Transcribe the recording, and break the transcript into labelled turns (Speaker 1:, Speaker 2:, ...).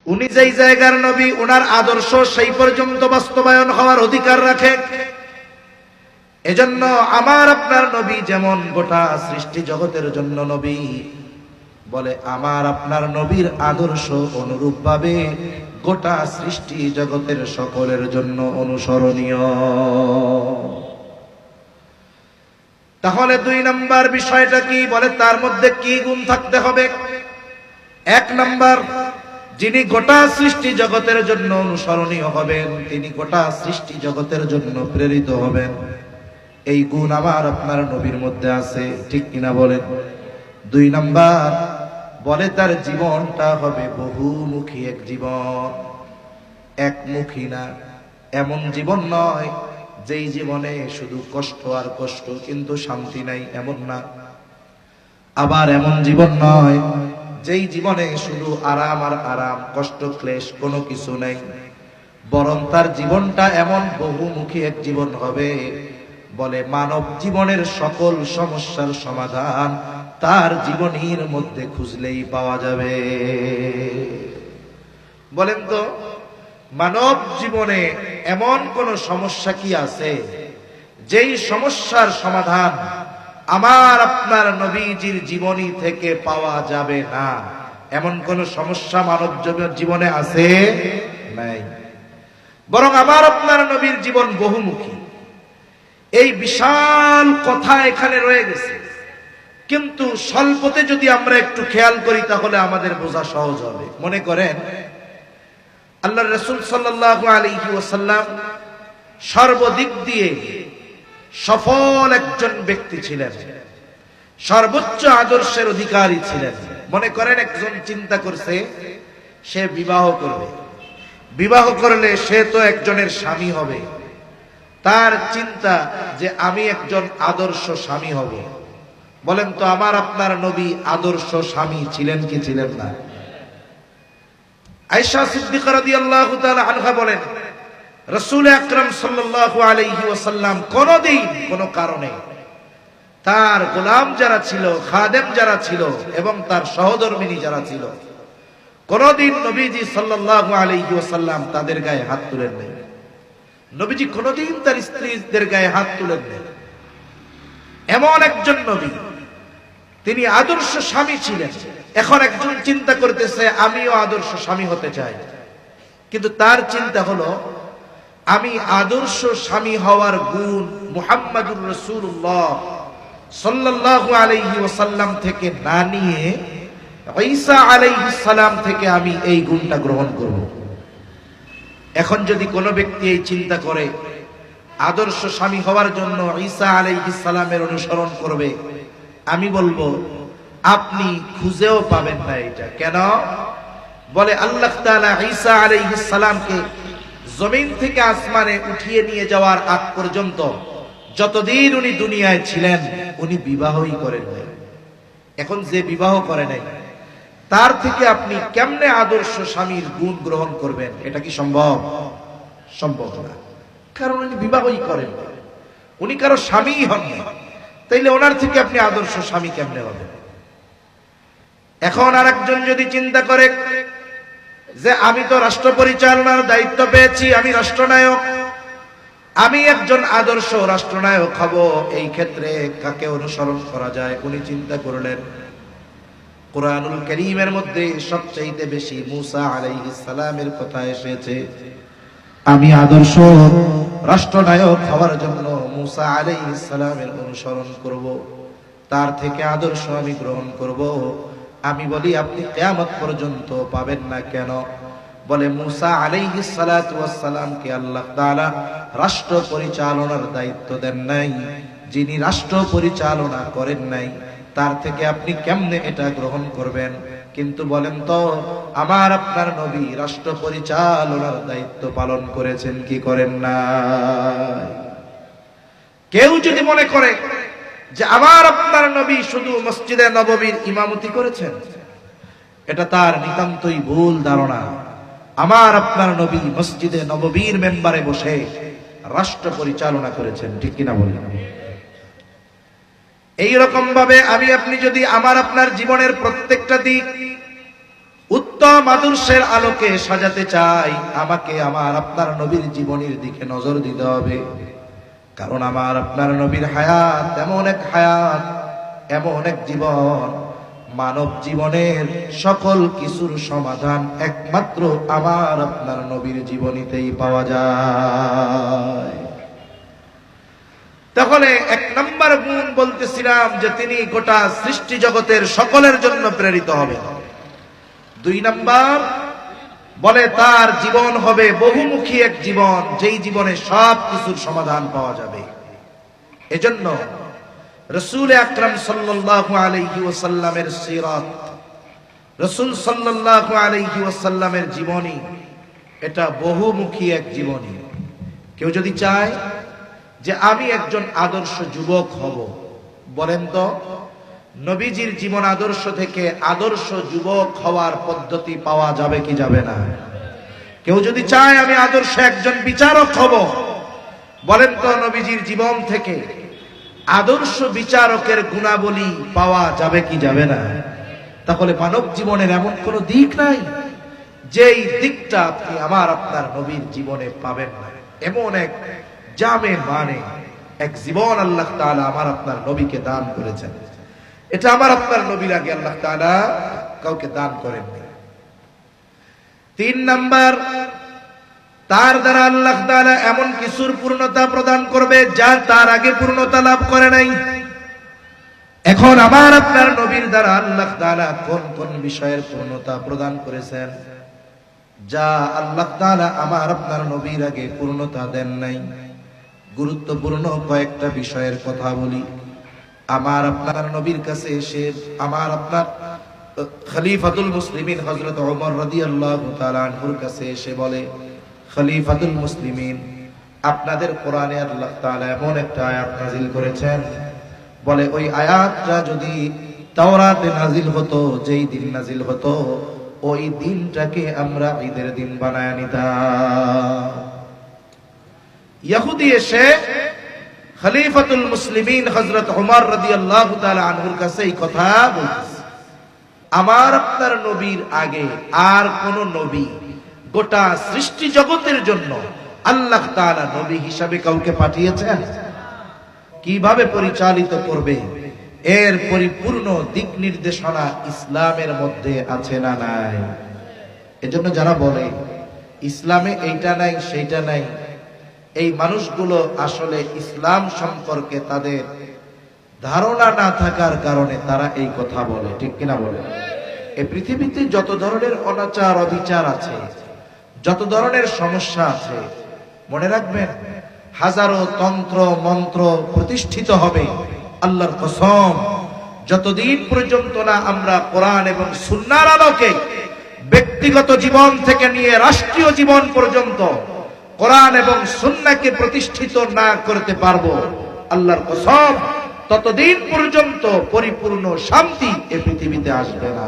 Speaker 1: উনি যেই জায়গার নবী, ওনার আদর্শ সেই পর্যন্ত বাস্তবায়ন হওয়ার অধিকার রাখে। এজন্য আমার আপনার নবী যেমন গোটা সৃষ্টি জগতের জন্য নবী, বলে আমার আপনার নবীর আদর্শ অনুরূপ ভাবে গোটা সৃষ্টি জগতের সকলের জন্য অনুসরণীয়। তাহলে 2 নাম্বার বিষয়টা কি? বলে তার মধ্যে কি গুণ থাকতে হবে? 1 নাম্বার, যিনি গোটা সৃষ্টি জগতের জন্য অনুসরণীয় হবেন, তিনি গোটা সৃষ্টি জগতের জন্য প্রেরিত হবেন। এই গুণ আমার আপনার নবীর মধ্যে আছে, ঠিক কিনা বলেন? 2 নাম্বার, বলে তার জীবনটা হবে বহুমুখী এক জীবন, একমুখী না। এমন জীবন নয় যেই জীবনে শুধু কষ্ট আর কষ্ট কিন্তু শান্তি নাই, এমন না। আবার এমন জীবন নয় যেই জীবনে শুধু আরাম আর আরাম, কষ্ট ক্লেশ কোনো কিছু নেই। বরং তার জীবনটা এমন বহুমুখী এক জীবন হবে, বলে মানব জীবনের সকল সমস্যার সমাধান তার জীবনীর মধ্যে খুঁজলেই পাওয়া যাবে। বলেন তো, মানব জীবনে এমন কোন সমস্যা কি আছে যেই সমস্যার সমাধান আমার আপনার নবীজির জীবনী থেকে পাওয়া যাবে না? এমন কোন সমস্যা মানব জীবনে আছে? নাই। বরং আমার আপনার নবীর জীবন বহুমুখী। এই বিশাল কথা এখানে রয়ে গেছে, কিন্তু স্বল্পতে যদি আমরা একটু খেয়াল করি তাহলে আমাদের বোঝা সহজ হবে। মনে করেন আল্লাহর রাসূল সাল্লাল্লাহু আলাইহি ওয়াসাল্লাম সর্বদিক দিয়ে সফল একজন ব্যক্তি ছিলেন, সর্বোচ্চ আদর্শের অধিকারী ছিলেন। মনে করেন একজন চিন্তা করছে সে বিবাহ করবে, বিবাহ করলে সে তো একজনের স্বামী হবে। তার চিন্তা যে আমি একজন আদর্শ স্বামী হব। বলেন তো আমার আপনার নবী আদর্শ স্বামী ছিলেন কি ছিলেন না? আয়েশা সিদ্দিকা রাদিয়াল্লাহু তাআলা আনহা বলেন, রাসূল আকরাম সাল্লাল্লাহু আলাইহি ওয়াসাল্লাম কোনদিন কোন কারণে তার গোলাম যারা ছিল, খাদেম যারা ছিল এবং তার সহধর্মিণী যারা ছিল, কোনদিন নবীজি সাল্লাল্লাহু আলাইহি ওয়াসাল্লাম তাদের গায়ে হাত তুলেন নাই। নবীজি কোনদিন তার স্ত্রীদের গায়ে হাত তুলেন নাই। এমন একজন নবী, তিনি আদর্শ স্বামী ছিলেন। এখন একজন চিন্তা করতেছে আমিও আদর্শ স্বামী হতে চাই, কিন্তু তার চিন্তা হলো আমি আদর্শ স্বামী হওয়ার গুণ মুহাম্মাদুর রাসূলুল্লাহ সাল্লাল্লাহু আলাইহি ওয়াসাল্লাম থেকে না নিয়ে ঈসা আলাইহিস সালাম থেকে আমি এই গুণটা গ্রহণ করব। এখন যদি কোনো ব্যক্তি এই চিন্তা করে আদর্শ স্বামী হওয়ার জন্য ঈসা আলাইহিস সালামের অনুসরণ করবে, আমি বলবো আপনি খুঁজেও পাবেন না এটা। কেন? বলে আল্লাহ তাআলা ঈসা আলাইহিস সালামকে জমিন থেকে আসমানে উঠিয়ে নিয়ে যাওয়ার আগ পর্যন্ত যতদিন উনি দুনিয়ায় ছিলেন উনি বিবাহই করেন নাই। এখন যে বিবাহ করে নাই তার থেকে আপনি কেমনে আদর্শ স্বামীর গুণ গ্রহণ করবেন? এটা কি সম্ভব? সম্ভব না, কারণ উনি বিবাহই করেন, উনি কারো স্বামী হন না। তাইলে ওনার থেকে আপনি আদর্শ স্বামী কেমনে হবেন? এখন আরেকজন যদি চিন্তা করে যে আমি তো রাষ্ট্র পরিচালনার দায়িত্ব পেয়েছি, আমি রাষ্ট্রনায়ক, আমি একজন আদর্শ রাষ্ট্রনায়ক হব, এই ক্ষেত্রে কাকে অনুসরণ করা যায়? উনি চিন্তা করলেন কুরআনুল কারীমের মধ্যে সবচেয়ে বেশি মূসা আলাইহিস সালামের কথা এসেছে। আমি আদর্শ রাষ্ট্রনায়ক হওয়ার জন্য মূসা আলাইহিস সালামের অনুসরণ করব, তার থেকে আদর্শ আমি গ্রহণ করব। আমি বলি আপনি কিয়ামত পর্যন্ত পাবেন না। কেন? বলে মূসা আলাইহিস সালাতু ওয়াস সালামকে আল্লাহ তাআলা রাষ্ট্র পরিচালনার দায়িত্ব দেন নাই। যিনি রাষ্ট্র পরিচালনা করেন নাই তার থেকে আপনি কেমনে এটা গ্রহণ করবেন? কিন্তু বলেন তো আমার আপনার নবী রাষ্ট্র পরিচালনার দায়িত্ব পালন করেছেন কি করেন না? কেউ যদি মনে করে যে আমার আপনার নবী শুধু মসজিদে নববীর ইমামতি করেছেন, এটা তার নিতান্তই ভুল ধারণা। আমার আপনার নবী মসজিদে নববীর মেম্বারে বসে রাষ্ট্র পরিচালনা করেছেন, ঠিক কিনা বলেন? এইরকম ভাবে আমি আপনি যদি আমার আপনার জীবনের প্রত্যেকটা দিক উত্তম আদর্শের আলোকে সাজাতে চাই, আমাকে আমার আপনার নবীর জীবনের দিকে নজর দিতে হবে। কারণ আমার আপনার নবীর হায়াত এমন এক হায়াত, এমন এক জীবন, মানব জীবনের সকল কিছুর সমাধান একমাত্র আমার আপনার নবীর জীবনীতেই পাওয়া যায়। তাহলে এক নম্বর গুণ বলতেছিলাম যে তিনি গোটা সৃষ্টি জগতের সকলের জন্য প্রেরিত হবেন। দুই নম্বর বলে তার জীবন হবে বহুমুখী এক জীবন, যেই জীবনে সব কিছুর সমাধান পাওয়া যাবে। এজন্য রাসূল আকরাম সাল্লাল্লাহু আলাইহি ওয়াসাল্লামের সিরাত, রাসূল সাল্লাল্লাহু আলাইহি ওয়াসাল্লামের জীবনী, এটা বহুমুখী এক জীবনী। কেউ যদি চায় যে আমি একজন আদর্শ যুবক হব, বলেন তো নবীজির জীবন আদর্শ থেকে আদর্শ যুবক হওয়ার পদ্ধতি পাওয়া যাবে কি যাবে না? কেউ যদি চায় আমি আদর্শ একজন বিচারক হব, বলেন তো নবীজির জীবন থেকে আদর্শ বিচারকের গুণাবলী পাওয়া যাবে কি যাবে না? তাহলে মানব জীবনের এমন কোনো দিক নাই যেই দিকটা আপনি আমার আপনার নবীর জীবনে পাবেন না। এমন এক জামে মানে এক জীবন আল্লাহ তাআলা আমার আপনার নবীকে দান করেছেন। এটা আমার আপনার নবীর আগে আল্লাহ তাআলা কাউকে দান করেননি। তিন নাম্বার, তার দ্বারা আল্লাহ তাআলা এমন কিছুর পূর্ণতা প্রদান করবে যা তার আগে পূর্ণতা লাভ করে নাই। এখন আমার আপনার নবীর দ্বারা আল্লাহ তাআলা কোন কোন বিষয়ের পূর্ণতা প্রদান করেছেন যা আল্লাহ তাআলা আমার আপনার নবীর আগে পূর্ণতা দেন নাই? গুরুত্বপূর্ণ কয়েকটা বিষয়ের কথা বলি। আমার আপনার নবীর কাছে এসে আমার আপনার খলিফাতুল মুসলিমিন হযরত ওমর রাদিয়াল্লাহু তাআলা আনহুর কাছে এসে বলে, খলিফাতুল মুসলিমিন, আপনাদের কোরআনে আল্লাহ তাআলা এমন একটা আয়াত নাযিল করেছেন, বলে ওই আয়াতটা যদি তাওরাতে নাযিল হতো, যেই দিন নাযিল হতো ওই দিনটাকে আমরা ঈদের দিন বানায় নিতাম। ইহুদি এসে খলিফাতুল মুসলিমিন হযরত ওমর রাদিয়াল্লাহু তাআলা আনহুর কাছে এই কথা বলতেছে, আমার আপনার নবীর আগে আর কোন নবী গোটা সৃষ্টি জগতের জন্য আল্লাহ তাআলা নবী হিসাবে কাউকে পাঠিয়েছেন? কিভাবে পরিচালিত করবে এর পরিপূর্ণ দিক নির্দেশনা ইসলামের মধ্যে আছে না নাই? এজন্য যারা বলে ইসলামে এইটা নাই সেইটা নাই, এই মানুষগুলো আসলে ইসলাম সম্পর্কে তাদের ধারণা না থাকার কারণে তারা এই কথা বলে। ঠিক কিনা বলে? এই পৃথিবীতে যত ধরনের অনাচার অবিচার আছে, যত ধরনের সমস্যা আছে, মনে রাখবেন হাজারো তন্ত্র মন্ত্র প্রতিষ্ঠিত হবে, আল্লাহর কসম, যতদিন পর্যন্ত না আমরা কোরআন এবং সুন্নাহর আলোকে ব্যক্তিগত জীবন থেকে নিয়ে রাষ্ট্রীয় জীবন পর্যন্ত কোরআন এবং সুন্নাহকে প্রতিষ্ঠিত না করতে পারবো, আল্লাহর কসম ততদিন পর্যন্ত পরিপূর্ণ শান্তি এই পৃথিবীতে আসবে না।